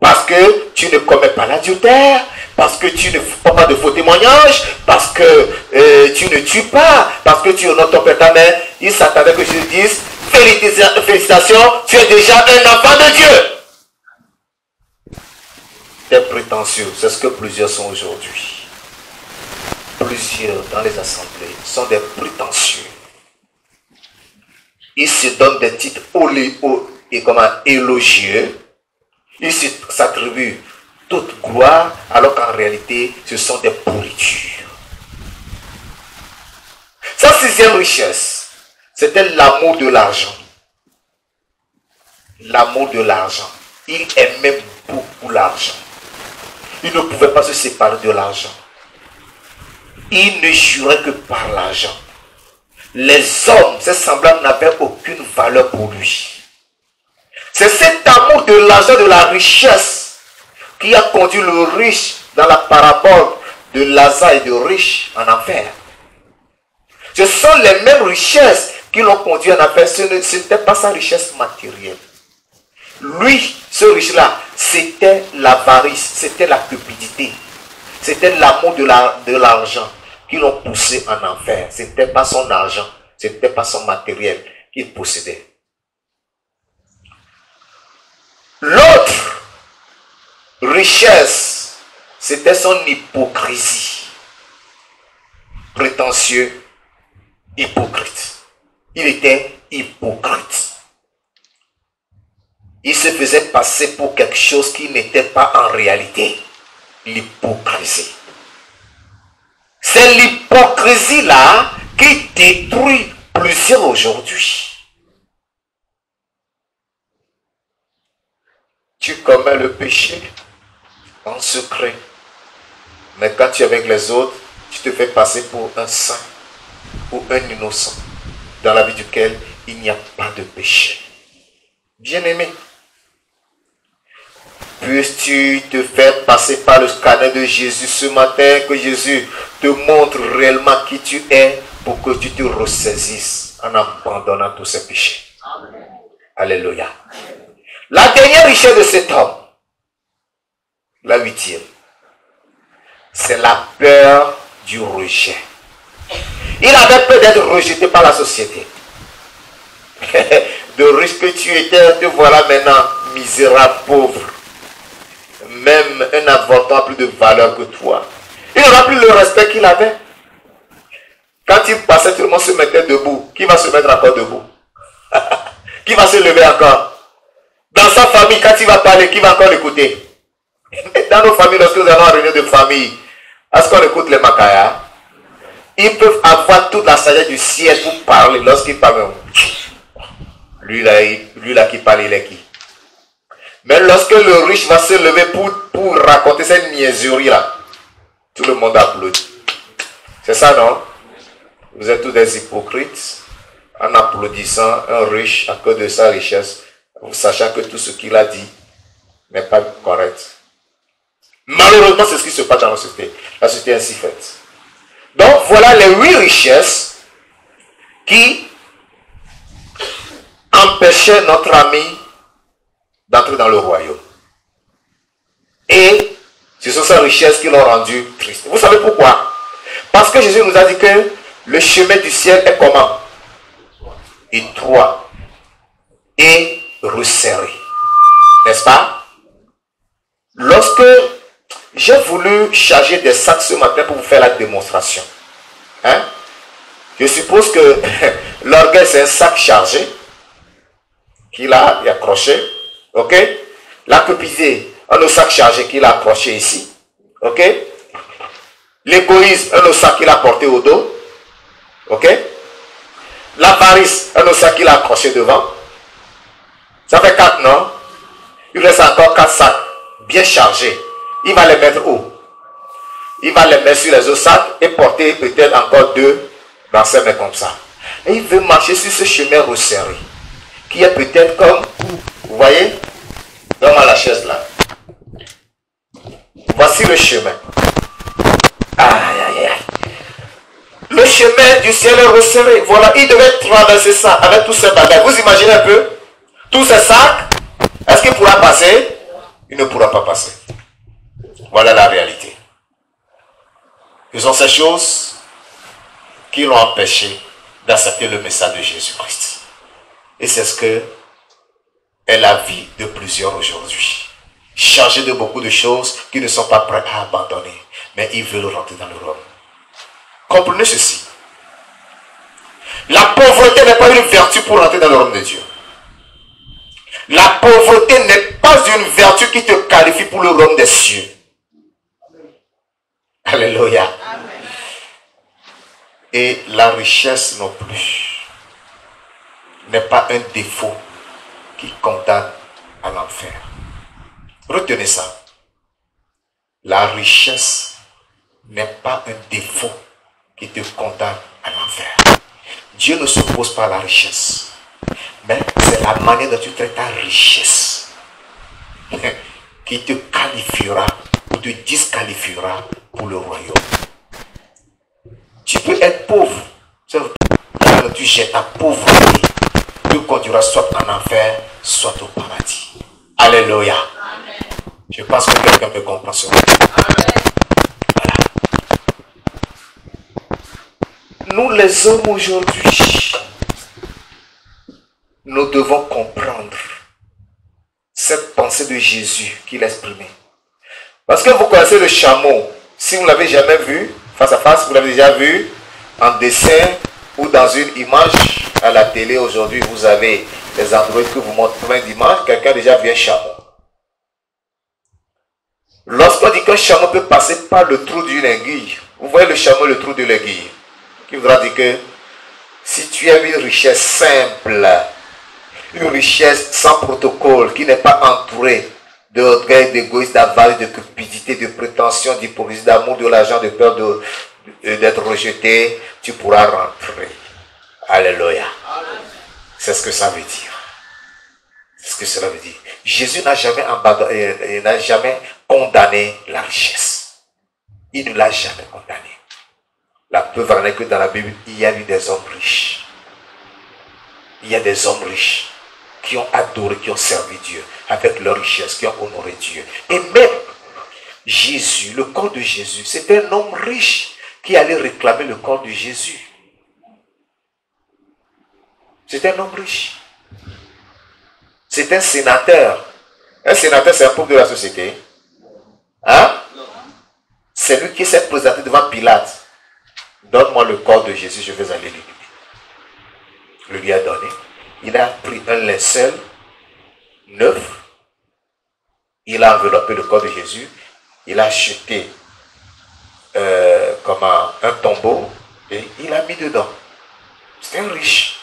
Parce que tu ne commets pas l'adultère, parce que tu ne fais pas de faux témoignages, parce que tu ne tues pas, parce que tu honores ton père ta mère. Il s'attendait que Jésus dise, félicitations, tu es déjà un enfant de Dieu. Des prétentieux, c'est ce que plusieurs sont aujourd'hui. Plusieurs dans les assemblées sont des prétentieux. Ils se donnent des titres élogieux. Ils s'attribuent toute gloire, alors qu'en réalité, ce sont des pourritures. Sa sixième richesse, c'était l'amour de l'argent. L'amour de l'argent. Il aimait beaucoup l'argent. Il ne pouvait pas se séparer de l'argent. Il ne jurait que par l'argent. Les hommes, ses semblables, n'avaient aucune valeur pour lui. C'est cet amour de l'argent, de la richesse, qui a conduit le riche dans la parabole de Lazare et de riche en enfer. Ce sont les mêmes richesses qui l'ont conduit en enfer. Ce n'était pas sa richesse matérielle. Lui, ce riche-là, c'était l'avarice, c'était la cupidité. C'était l'amour de l'argent qui l'ont poussé en enfer. Ce n'était pas son argent, ce n'était pas son matériel qu'il possédait. L'autre richesse, c'était son hypocrisie. Prétentieux, hypocrite. Il était hypocrite. Il se faisait passer pour quelque chose qui n'était pas en réalité. L'hypocrisie. C'est l'hypocrisie là qui détruit plusieurs aujourd'hui, tu commets le péché en secret. Mais quand tu es avec les autres, tu te fais passer pour un saint ou un innocent, dans la vie duquel il n'y a pas de péché. Bien-aimé, puisses-tu te faire passer par le scanner de Jésus ce matin, que Jésus te montre réellement qui tu es pour que tu te ressaisisses en abandonnant tous ces péchés. Amen. Alléluia. La dernière richesse de cet homme, la 8e, c'est la peur du rejet. Il avait peur d'être rejeté par la société. De riche que tu étais, te voilà maintenant misérable, pauvre. Même un avorton a plus de valeur que toi. Il n'aura plus le respect qu'il avait. Quand il passait, tout le monde se mettait debout. Qui va se mettre encore debout? Qui va se lever encore? Dans sa famille, quand il va parler, qui va encore l'écouter? Dans nos familles, lorsque nous allons en réunion de famille, est-ce qu'on écoute les Makaya? Ils peuvent avoir toute la sagesse du ciel pour parler. Lorsqu'ils parlent, lui là qui parle, il est qui? Mais lorsque le riche va se lever pour raconter cette niaiserie là, tout le monde applaudit. C'est ça, non? Vous êtes tous des hypocrites en applaudissant un riche à cause de sa richesse, sachant que tout ce qu'il a dit n'est pas correct. Malheureusement, c'est ce qui se passe dans la société. La société est ainsi faite. Donc, voilà les 8 richesses qui empêchaient notre ami d'entrer dans le royaume. Et ce sont ces richesses qui l'ont rendu triste. Vous savez pourquoi? Parce que Jésus nous a dit que le chemin du ciel est comment? Étroit et resserré. N'est-ce pas? Lorsque j'ai voulu charger des sacs ce matin pour vous faire la démonstration, hein? Je suppose que l'orgueil c'est un sac chargé qu'il a accroché. Ok? La cupidité, un autre sac chargé qu'il a accroché ici. Ok? L'égoïsme, un autre sac qu'il a porté au dos. Ok? L'avarice, un autre sac qu'il a accroché devant. Ça fait 4, non? Il reste encore 4 sacs bien chargés. Il va les mettre où? Il va les mettre sur les autres sacs et porter peut-être encore 2 dans ses mains comme ça. Et il veut marcher sur ce chemin resserré. Qui est peut-être comme, vous voyez, dans la chaise là. Voici le chemin. Aïe, aïe, aïe. Le chemin du ciel est resserré. Voilà, il devait traverser ça avec tous ces bagages. Vous imaginez un peu? Tous ces sacs, est-ce qu'il pourra passer? Il ne pourra pas passer. Voilà la réalité. Ce sont ces choses qui l'ont empêché d'accepter le message de Jésus-Christ. Et c'est ce que est la vie de plusieurs aujourd'hui. Chargés de beaucoup de choses qui ne sont pas prêts à abandonner. Mais ils veulent rentrer dans le royaume. Comprenez ceci. La pauvreté n'est pas une vertu pour rentrer dans le royaume de Dieu. La pauvreté n'est pas une vertu qui te qualifie pour le royaume des cieux. Alléluia. Et la richesse non plus n'est pas un défaut qui condamne à l'enfer. Retenez ça. La richesse n'est pas un défaut qui te condamne à l'enfer. Dieu ne s'oppose pas à la richesse. Mais c'est la manière dont tu traites ta richesse qui te qualifiera ou te disqualifiera pour le royaume. Tu peux être pauvre. Là, tu jettes ta pauvreté. Tu conduiras soit en enfer, soit au paradis. Alléluia. Amen. Je pense que quelqu'un peut comprendre ce mot. Voilà. Nous les hommes aujourd'hui, nous devons comprendre cette pensée de Jésus qu'il exprimait. Parce que vous connaissez le chameau. Si vous ne l'avez jamais vu, face à face, vous l'avez déjà vu en dessin ou dans une image à la télé. Aujourd'hui, vous avez des endroits que vous montrent plein d'images. Quelqu'un a déjà vu un chameau. Lorsqu'on dit qu'un chameau peut passer par le trou d'une aiguille, vous voyez le chameau, le trou de l'aiguille, qui voudra dire que Si tu aimes une richesse simple, une richesse sans protocole, qui n'est pas entourée d'orgueil, d'égoïsme, d'avarice, de cupidité, de prétention, d'hypocrisie, d'amour de l'argent, de peur d'être rejeté, tu pourras rentrer. Alléluia. C'est ce que ça veut dire. C'est ce que cela veut dire. Jésus n'a jamais condamné la richesse. Il ne l'a jamais condamné. La preuve en est que dans la Bible, il y a eu des hommes riches. Il y a des hommes riches qui ont adoré, qui ont servi Dieu avec leur richesse, qui ont honoré Dieu. Et même Jésus, le corps de Jésus, c'était un homme riche qui allait réclamer le corps de Jésus. C'était un homme riche. C'est un sénateur. Un sénateur, c'est un pauvre de la société. Hein? C'est lui qui s'est présenté devant Pilate. Donne-moi le corps de Jésus, je vais aller l'éliminer. Le lui a donné. Il a pris un linceul neuf. Il a enveloppé le corps de Jésus. Il a jeté comme un tombeau et il a mis dedans. C'était un riche.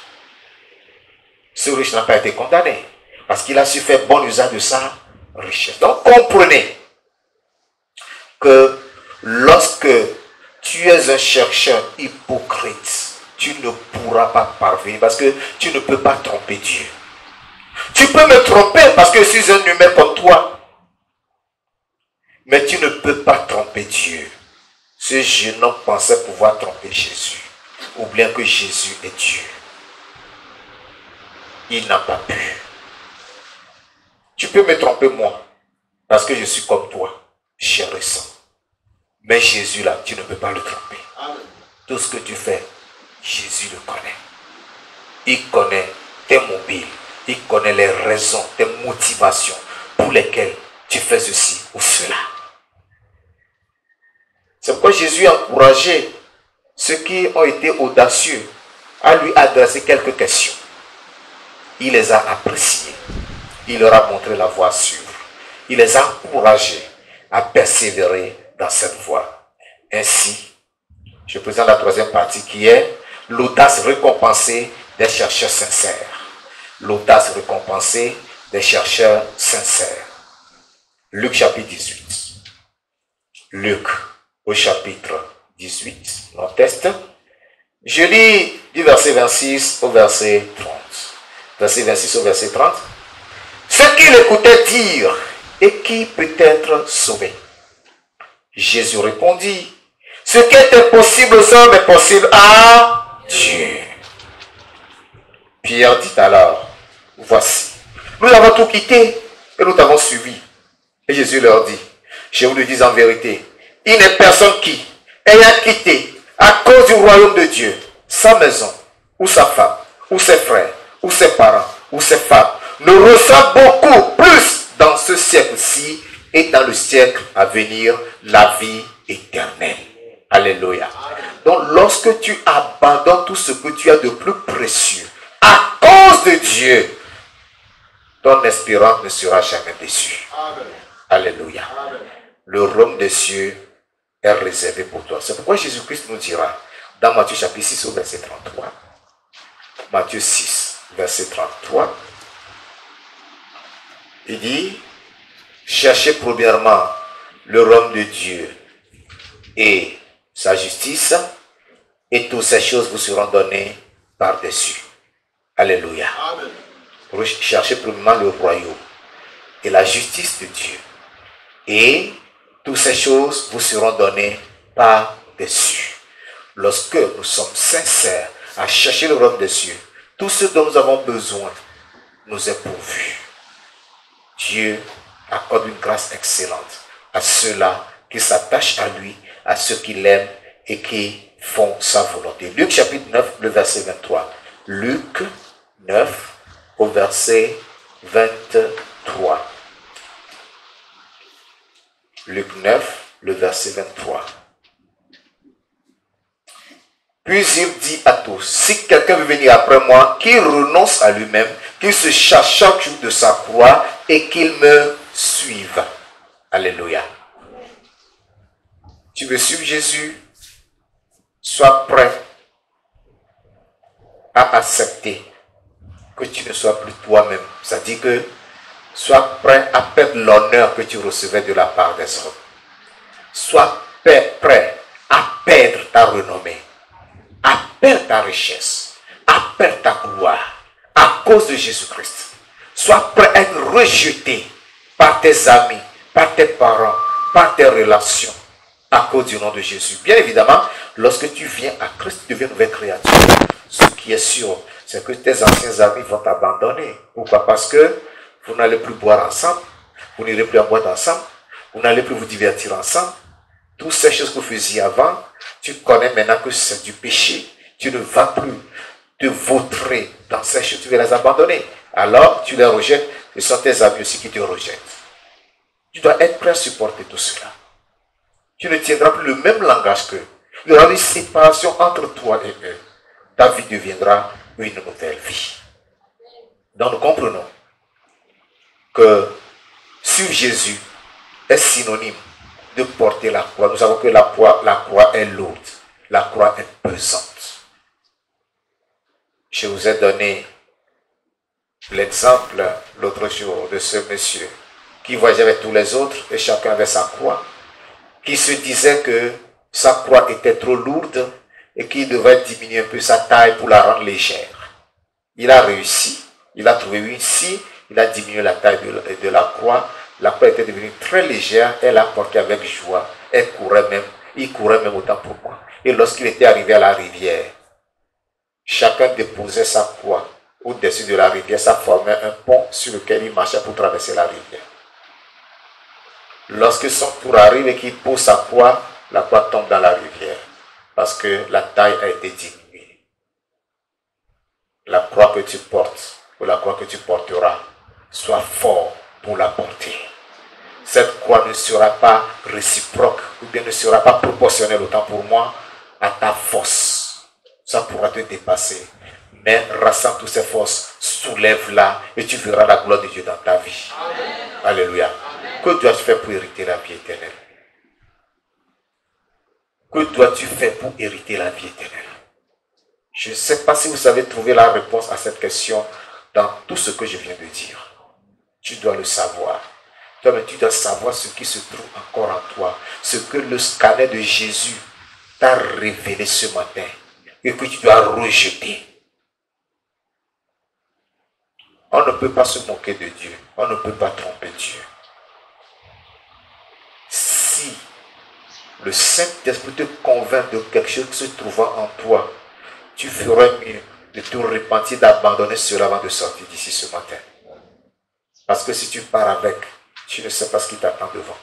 Ce riche n'a pas été condamné parce qu'il a su faire bon usage de sa richesse. Donc comprenez que lorsque tu es un chercheur hypocrite, tu ne pourras pas parvenir parce que tu ne peux pas tromper Dieu. Tu peux me tromper parce que je suis un humain comme toi. Mais tu ne peux pas tromper Dieu. Ce jeune homme pensait pouvoir tromper Jésus. Oubliant que Jésus est Dieu. Il n'a pas pu. Tu peux me tromper moi parce que je suis comme toi, chair et sang. Mais Jésus là, tu ne peux pas le tromper. Tout ce que tu fais, Jésus le connaît. Il connaît tes mobiles. Il connaît les raisons, tes motivations pour lesquelles tu fais ceci ou cela. C'est pourquoi Jésus a encouragé ceux qui ont été audacieux à lui adresser quelques questions. Il les a appréciés. Il leur a montré la voie à suivre. Il les a encouragés à persévérer dans cette voie. Ainsi, je présente la troisième partie qui est l'audace récompensée des chercheurs sincères. L'audace récompensée des chercheurs sincères. Luc chapitre 18. Luc au chapitre 18. Notre texte. Je lis du verset 26 au verset 30. Verset 26 au verset 30. Ceux qui l'écoutaient dire, et qui peut être sauvé? Jésus répondit, ce qui est impossible aux hommes est possible à Dieu. Pierre dit alors, voici, nous avons tout quitté et nous t'avons suivi. Et Jésus leur dit, je vous le dis en vérité, il n'est personne qui, ayant quitté à cause du royaume de Dieu, sa maison, ou sa femme, ou ses frères, ou ses parents, ou ses femmes, ne ressent beaucoup plus dans ce siècle-ci et dans le siècle à venir la vie éternelle. Alléluia. Donc lorsque tu abandonnes tout ce que tu as de plus précieux à cause de Dieu, ton espérance ne sera jamais déçue. Alléluia. Le royaume des cieux est réservé pour toi. C'est pourquoi Jésus-Christ nous dira dans Matthieu chapitre 6 au verset 33. Matthieu 6, verset 33. Il dit, cherchez premièrement le royaume de Dieu et sa justice, et toutes ces choses vous seront données par-dessus. Alléluia. Cherchez premièrement le royaume et la justice de Dieu, et toutes ces choses vous seront données par-dessus. Lorsque nous sommes sincères à chercher le royaume des cieux, tout ce dont nous avons besoin nous est pourvu. Dieu accorde une grâce excellente à ceux-là qui s'attachent à lui, à ceux qui l'aiment et qui font sa volonté. Luc chapitre 9, le verset 23. Luc 9, au verset 23. Luc 9, le verset 23. Puis il dit à tous, si quelqu'un veut venir après moi, qu'il renonce à lui-même, qu'il se charge chaque jour de sa croix et qu'il me suive. Alléluia. Tu veux suivre Jésus? Sois prêt à accepter que tu ne sois plus toi-même. C'est-à-dire que sois prêt à perdre l'honneur que tu recevais de la part des hommes. Sois prêt à perdre ta renommée, à perdre ta richesse, à perdre ta gloire à cause de Jésus-Christ. Sois prêt à être rejeté par tes amis, par tes parents, par tes relations à cause du nom de Jésus. Bien évidemment, lorsque tu viens à Christ, tu deviens une nouvelle créature. Ce qui est sûr, c'est que tes anciens amis vont t'abandonner. Pourquoi? Parce que vous n'allez plus boire ensemble, vous n'irez plus en boîte ensemble, vous n'allez plus vous divertir ensemble. Toutes ces choses que vous faisiez avant, tu connais maintenant que c'est du péché. Tu ne vas plus te vautrer dans ces choses, tu vas les abandonner. Alors, tu les rejettes, et ce sont tes amis aussi qui te rejettent. Tu dois être prêt à supporter tout cela. Tu ne tiendras plus le même langage qu'eux. Il y aura une séparation entre toi et eux. Ta vie deviendra une nouvelle vie. Donc nous comprenons que suivre Jésus est synonyme de porter la croix. Nous savons que la croix est lourde. La croix est pesante. Je vous ai donné l'exemple l'autre jour de ce monsieur qui voyageait avec tous les autres et chacun avait sa croix, qui se disait que sa croix était trop lourde et qu'il devait diminuer un peu sa taille pour la rendre légère. Il a réussi, il a trouvé une scie, il a diminué la taille de la croix était devenue très légère, elle l'a portée avec joie, il courait même autant pour moi. Et lorsqu'il était arrivé à la rivière, chacun déposait sa croix au-dessus de la rivière, ça formait un pont sur lequel il marchait pour traverser la rivière. Lorsque son tour arrive et qu'il pose sa croix, la croix tombe dans la rivière parce que la taille a été diminuée. La croix que tu portes ou la croix que tu porteras, sois fort pour la porter. Cette croix ne sera pas réciproque ou bien ne sera pas proportionnelle autant pour moi à ta force. Ça pourra te dépasser. Mais rassemble toutes ces forces, soulève-la et tu verras la gloire de Dieu dans ta vie. Amen. Alléluia. Amen. Que dois-tu faire pour hériter la vie éternelle? Que dois-tu faire pour hériter la vie éternelle? Je ne sais pas si vous savez trouver la réponse à cette question dans tout ce que je viens de dire. Tu dois le savoir. Toi-même, tu dois savoir ce qui se trouve encore en toi. Ce que le scanner de Jésus t'a révélé ce matin et que tu dois rejeter. On ne peut pas se moquer de Dieu. On ne peut pas tromper Dieu. Si le Saint-Esprit te convainc de quelque chose qui se trouvant en toi, tu ferais mieux de te repentir, d'abandonner cela avant de sortir d'ici ce matin. Parce que si tu pars avec, tu ne sais pas ce qui t'attend devant.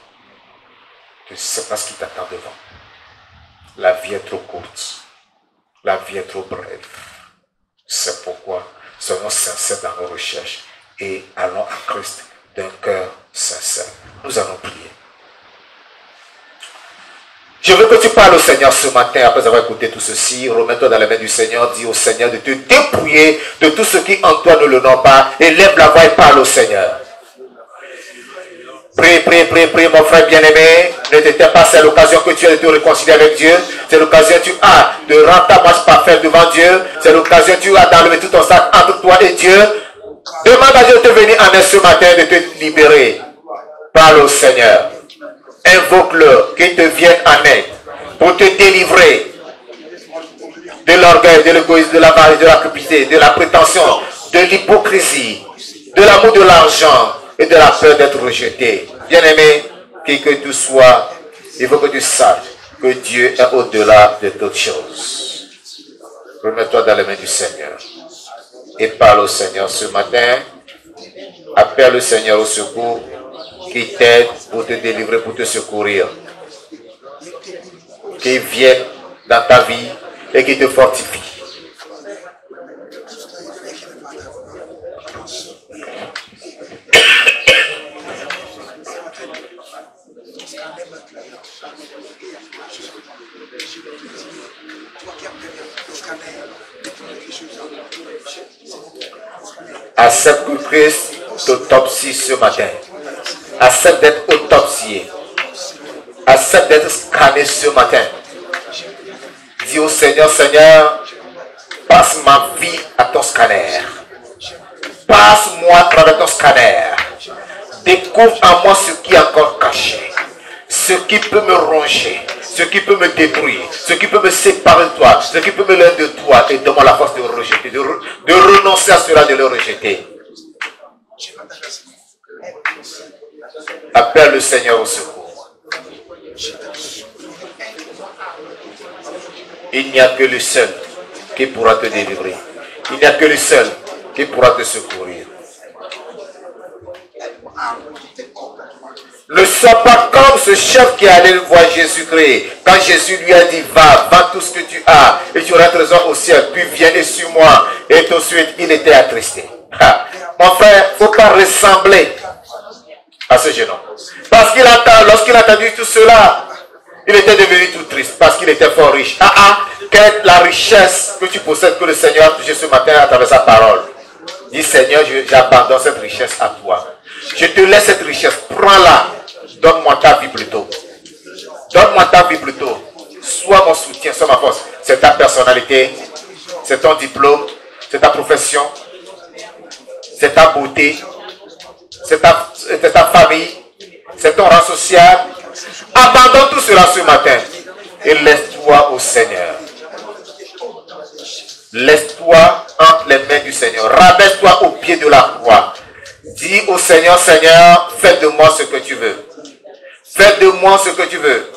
Tu ne sais pas ce qui t'attend devant. La vie est trop courte. La vie est trop brève. C'est pourquoi soyons sincères dans nos recherches et allons à Christ d'un cœur sincère. Nous allons prier. Je veux que tu parles au Seigneur ce matin après avoir écouté tout ceci. Remets-toi dans les mains du Seigneur. Dis au Seigneur de te dépouiller de tout ce qui en toi ne le nomme pas. Et lève la voix et parle au Seigneur. Prie, mon frère bien-aimé. Ne t'éteins pas, c'est l'occasion que tu as de te réconcilier avec Dieu. C'est l'occasion que tu as de rendre ta marche parfaite devant Dieu. C'est l'occasion que tu as d'enlever tout ton sac entre toi et Dieu. Demande à Dieu de te venir en aide ce matin, de te libérer. Parle au Seigneur. Invoque-le, qu'il te vienne en aide pour te délivrer de l'orgueil, de l'égoïsme, de la malice, de la cupidité, de la prétention, de l'hypocrisie, de l'amour de l'argent et de la peur d'être rejeté. Bien-aimé, qui que tu sois, il faut que tu saches que Dieu est au-delà de toutes choses. Remets-toi dans les mains du Seigneur et parle au Seigneur ce matin. Appelle le Seigneur au secours, qui t'aide pour te délivrer, pour te secourir. Qui vienne dans ta vie et qui te fortifie. Accepte que Christ t'autopsie ce matin. Accepte d'être autopsié. Accepte d'être scanné ce matin. Dis au Seigneur, Seigneur, Passe ma vie à ton scanner. Passe-moi à travers ton scanner. Découvre en moi ce qui est encore caché. Ce qui peut me ronger. Ce qui peut me détruire. Ce qui peut me séparer de toi. Ce qui peut me l'éloigner de toi. Et donne-moi la force de rejeter. De renoncer à cela, de le rejeter. Appelle le Seigneur au secours. Il n'y a que le seul qui pourra te délivrer. Il n'y a que le seul qui pourra te secourir. Ne sois pas comme ce chef qui allait voir Jésus-Christ. Quand Jésus lui a dit, va, vends tout ce que tu as et tu auras un trésor au ciel, puis viens et suis-moi. Et tout de suite, il était attristé. Mon frère, il ne faut pas ressembler à ce jeune homme. Parce qu'il attend, lorsqu'il a entendu tout cela, il était devenu tout triste parce qu'il était fort riche. Quelle est la richesse que tu possèdes que le Seigneur a touché ce matin à travers sa parole? Dis Seigneur, j'abandonne cette richesse à toi. Je te laisse cette richesse, prends-la. Donne-moi ta vie plutôt. Donne-moi ta vie plutôt. Sois mon soutien, sois ma force. C'est ta personnalité, c'est ton diplôme, c'est ta profession, c'est ta beauté, c'est ta famille, c'est ton rang social. Abandonne tout cela ce matin et laisse-toi au Seigneur. Laisse-toi entre les mains du Seigneur. Rabaisse-toi au pied de la croix. Dis au Seigneur, Seigneur, fais de moi ce que tu veux. Fais de moi ce que tu veux.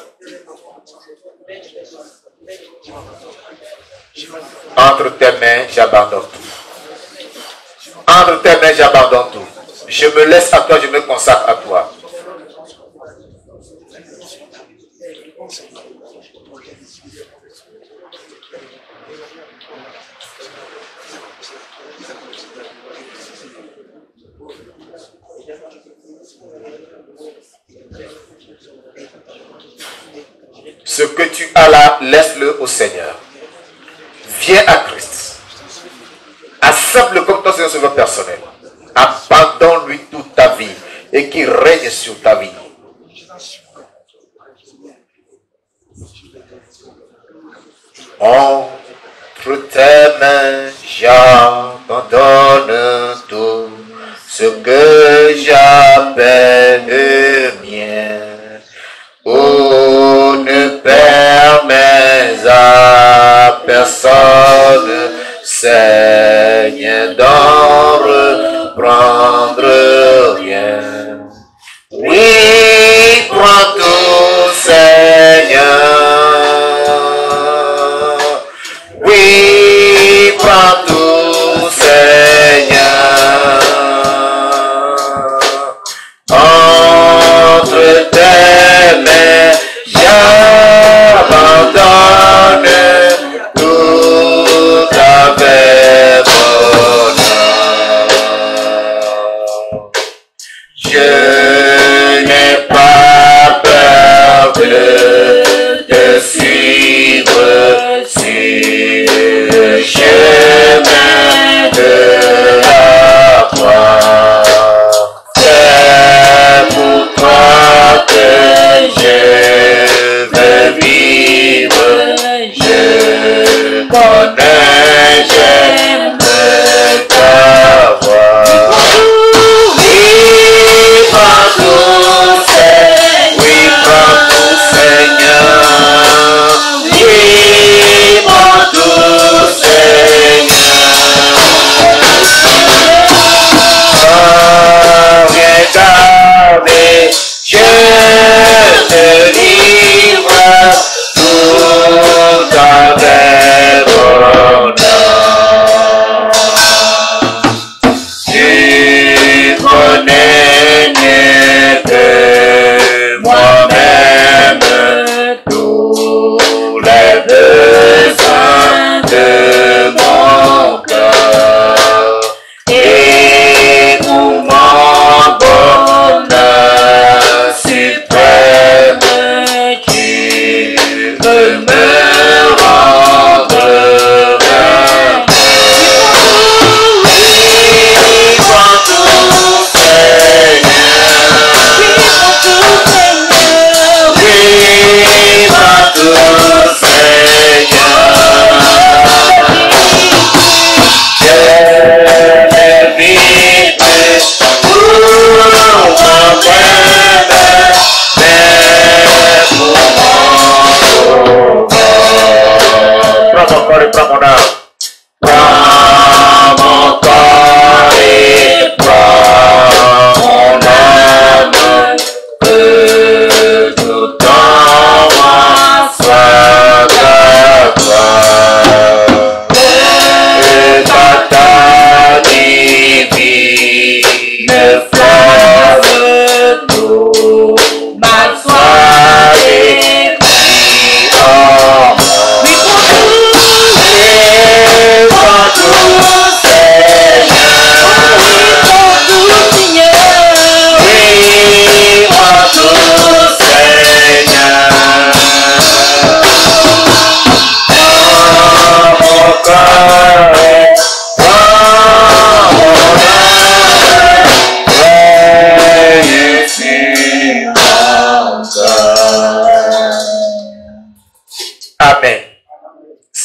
Entre tes mains, j'abandonne tout. Entre tes mains, j'abandonne tout. Je me laisse à toi, je me consacre à toi. Ce que tu as là, laisse-le au Seigneur. Viens à Christ. Accepte-le comme ton Seigneur Sauveur personnel. Abandonne-lui toute ta vie et qu'il règne sur ta vie. Entre tes mains, j'abandonne tout ce que j'appelle mien. Oh, ne permets à personne, Seigneur, d'en reprendre rien. Oui, prends tout, Seigneur. Oui, prends tout, Seigneur.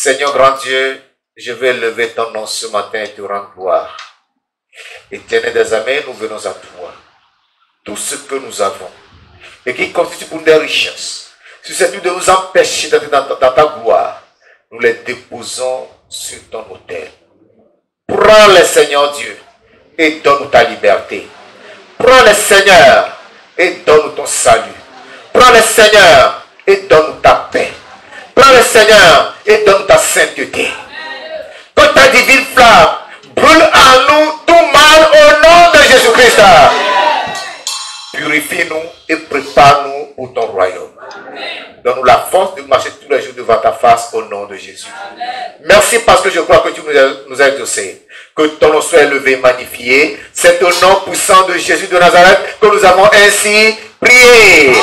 Seigneur grand Dieu, je vais lever ton nom ce matin et te rendre gloire. Éternel des armées, nous venons à toi. Tout ce que nous avons et qui constitue pour nous des richesses, susceptibles de nous empêcher d'être dans ta gloire, nous les déposons sur ton autel. Prends-les, Seigneur Dieu, et donne-nous ta liberté. Prends-les, Seigneur, et donne-nous ton salut. Prends-les, Seigneur, et donne-nous ta paix. Prends-les, Seigneur, et donne-nous ta sainteté. Que ta divine flamme brûle en nous tout mal au nom de Jésus-Christ. Purifie-nous et prépare-nous pour ton royaume. Donne-nous la force de marcher tous les jours devant ta face au nom de Jésus. Merci parce que je crois que tu nous as exaucés. Que ton nom soit élevé et magnifié. C'est au nom puissant de Jésus de Nazareth que nous avons ainsi prié.